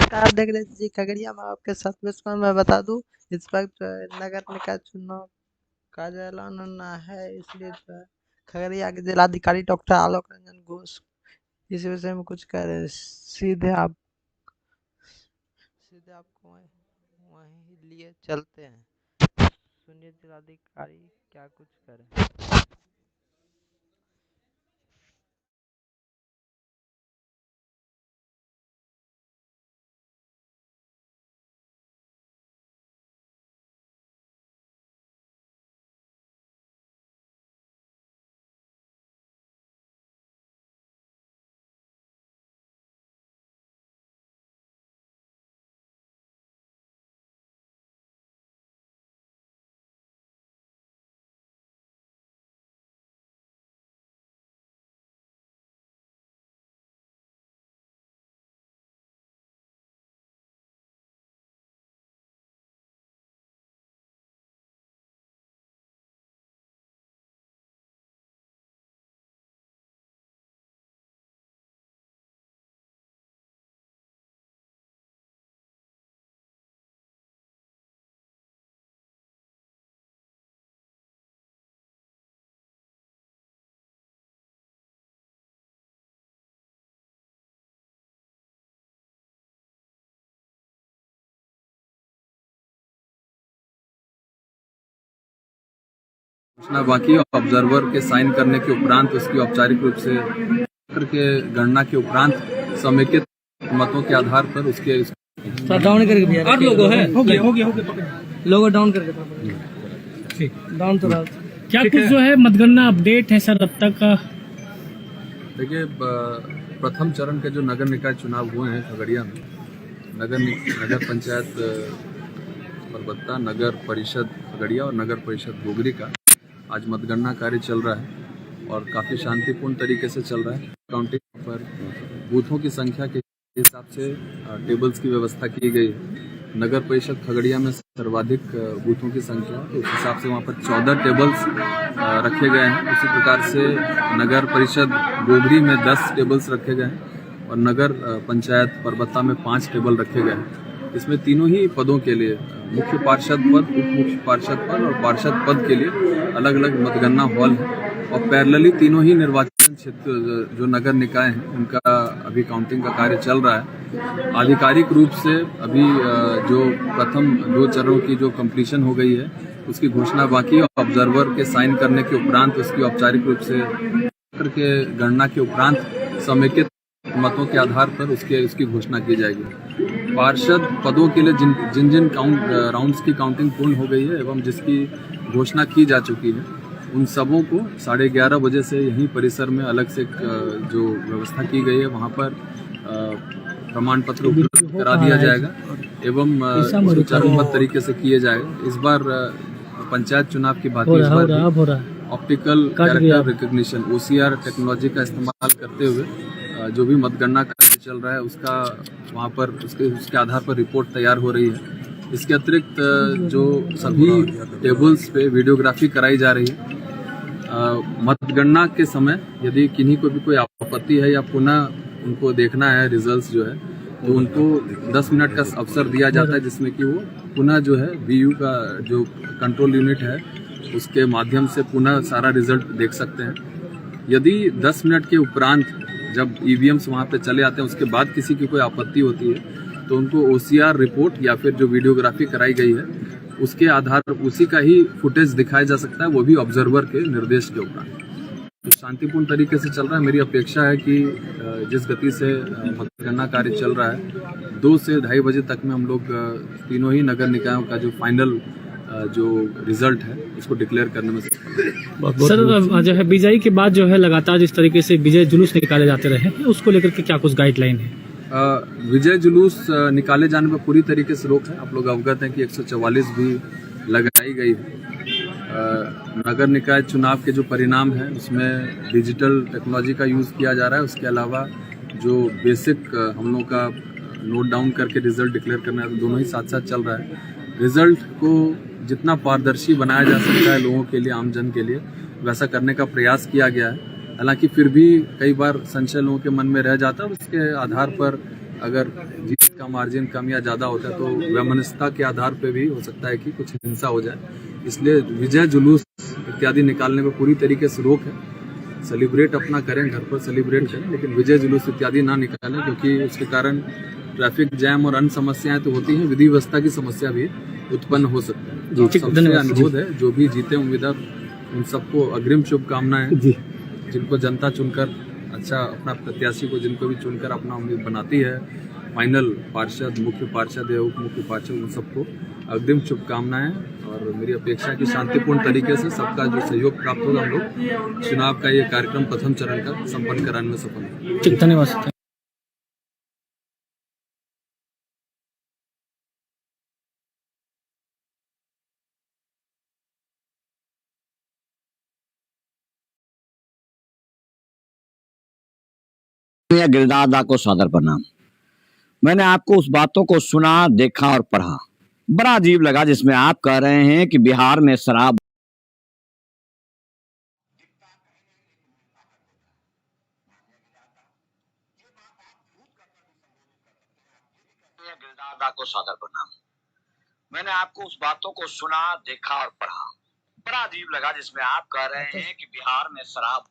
नमस्कार, देख रहे जी खगड़िया में आपके साथ मैं बता दूं। इस वक्त नगर निकाय चुनाव का जो ऐलान होना है, इसलिए जो है खगड़िया के जिलाधिकारी डॉक्टर आलोक रंजन घोष इस विषय में कुछ कह रहे हैं। सीधे आपको वहीं लिए चलते हैं, सुनिए जिलाधिकारी क्या कुछ करें। सूचना बाकी ऑब्जर्वर के साइन करने के उपरांत उसकी औपचारिक रूप से के गणना के उपरांत समेकित मतों के आधार पर उसके डाउन करके 8 लोगो है। हो गया लोगो डाउन करके ठीक डाउन तो क्या कुछ जो है मतगणना अपडेट है सर अब तक का? देखिए, प्रथम चरण के जो नगर निकाय चुनाव हुए हैं खगड़िया में, नगर पंचायत परबत्ता, नगर परिषद खगड़िया और नगर परिषद गोगरी का आज मतगणना कार्य चल रहा है और काफ़ी शांतिपूर्ण तरीके से चल रहा है। काउंटिंग पर बूथों की संख्या के हिसाब से टेबल्स की व्यवस्था की गई है। नगर परिषद खगड़िया में सर्वाधिक बूथों की संख्या, तो उस हिसाब से वहाँ पर 14 टेबल्स रखे गए हैं। उसी प्रकार से नगर परिषद गोगरी में 10 टेबल्स रखे गए हैं और नगर पंचायत परबत्ता में 5 टेबल रखे गए हैं। इसमें तीनों ही पदों के लिए, मुख्य पार्षद पद, उप मुख्य पार्षद पद और पार्षद पद के लिए अलग अलग मतगणना हॉल है और पैरेलली तीनों ही निर्वाचन क्षेत्र जो नगर निकाय हैं उनका अभी काउंटिंग का कार्य चल रहा है। आधिकारिक रूप से अभी जो प्रथम 2 चरणों की जो कंप्लीशन हो गई है उसकी घोषणा बाकी है। ऑब्जर्वर के साइन करने के उपरांत उसकी औपचारिक रूप से के गणना के उपरांत समेकित मतों के आधार पर उसकी घोषणा की जाएगी। पार्षद पदों के लिए जिन राउंड्स की काउंटिंग पूर्ण हो गई है एवं जिसकी घोषणा की जा चुकी है, उन सबों को 11:30 बजे से यहीं परिसर में अलग से जो व्यवस्था की गई है वहाँ पर प्रमाण पत्र उपलब्ध करा दिया जाएगा एवं सुचारूबद्ध तरीके से किए जाएगा। इस बार पंचायत चुनाव की बात इस बार optical character recognition OCR technology का इस्तेमाल करते हुए जो भी मतगणना कार्य चल रहा है उसका वहाँ पर उसके आधार पर रिपोर्ट तैयार हो रही है। इसके अतिरिक्त जो सभी टेबल्स पे वीडियोग्राफी कराई जा रही है। मतगणना के समय यदि किन्हीं को भी कोई आपत्ति है या पुनः उनको देखना है रिजल्ट्स जो है, तो उनको 10 मिनट का अवसर दिया जाता है जिसमें कि वो पुनः जो है VU का जो कंट्रोल यूनिट है उसके माध्यम से पुनः सारा रिजल्ट देख सकते हैं। यदि 10 मिनट के उपरांत जब EVMs वहाँ पे चले आते हैं उसके बाद किसी की कोई आपत्ति होती है तो उनको OCR रिपोर्ट या फिर जो वीडियोग्राफी कराई गई है उसके आधार पर उसी का ही फुटेज दिखाया जा सकता है, वो भी ऑब्जर्वर के निर्देश के उपरांत। तो शांतिपूर्ण तरीके से चल रहा है। मेरी अपेक्षा है कि जिस गति से मतगणना कार्य चल रहा है 2 से 2:30 बजे तक में हम लोग तीनों ही नगर निकायों का जो फाइनल जो रिजल्ट है उसको डिक्लेयर करने में सर जो है विजयी के बाद जो है लगातार जिस तरीके से विजय जुलूस निकाले जाते रहे उसको लेकर के क्या कुछ गाइडलाइन है? विजय जुलूस निकाले जाने पर पूरी तरीके से रोक है। आप लोग अवगत हैं कि 144 भी लगाई गई है। नगर निकाय चुनाव के जो परिणाम हैं उसमें डिजिटल टेक्नोलॉजी का यूज़ किया जा रहा है। उसके अलावा जो बेसिक हम लोग का नोट डाउन करके रिजल्ट डिक्लेयर करना है, तो दोनों ही साथ साथ चल रहा है। रिजल्ट को जितना पारदर्शी बनाया जा सकता है लोगों के लिए, आम जन के लिए, वैसा करने का प्रयास किया गया है। हालांकि फिर भी कई बार संशय लोगों के मन में रह जाता है। उसके आधार पर अगर जीत का मार्जिन कम या ज़्यादा होता है तो वैमनस्यता के आधार पे भी हो सकता है कि कुछ हिंसा हो जाए, इसलिए विजय जुलूस इत्यादि निकालने में पूरी तरीके से रोक है। सेलिब्रेट अपना करें, घर पर सेलिब्रेट करें, लेकिन विजय जुलूस इत्यादि ना निकालें, क्योंकि उसके कारण ट्रैफिक जैम और अन्य समस्याएं तो होती हैं, विधि व्यवस्था की समस्या भी उत्पन्न हो सकती है। तो सबसे अनुरोध है, जो भी जीते उम्मीदवार उन सबको अग्रिम शुभकामनाएं, जिनको जनता चुनकर अच्छा अपना प्रत्याशी को जिनको भी चुनकर अपना उम्मीद बनाती है, फाइनल पार्षद, मुख्य पार्षद या उप मुख्य पार्षद, उन सबको अग्रिम शुभकामनाएं। और मेरी अपेक्षा है कि शांतिपूर्ण तरीके से सबका जो सहयोग प्राप्त होगा, हम लोग चुनाव का ये कार्यक्रम प्रथम चरण का संपन्न कराने में सफल होंगे। धन्यवाद। गिरदादा को सादर प्रणाम। मैंने आपको उस बातों को सुना, देखा और पढ़ा, बड़ा अजीब लगा जिसमें आप कह रहे हैं कि बिहार में शराब। गिरदादा को सादर प्रणाम। मैंने आपको उस बातों को सुना, देखा और पढ़ा, बड़ा अजीब लगा जिसमें आप कह रहे हैं कि बिहार में शराब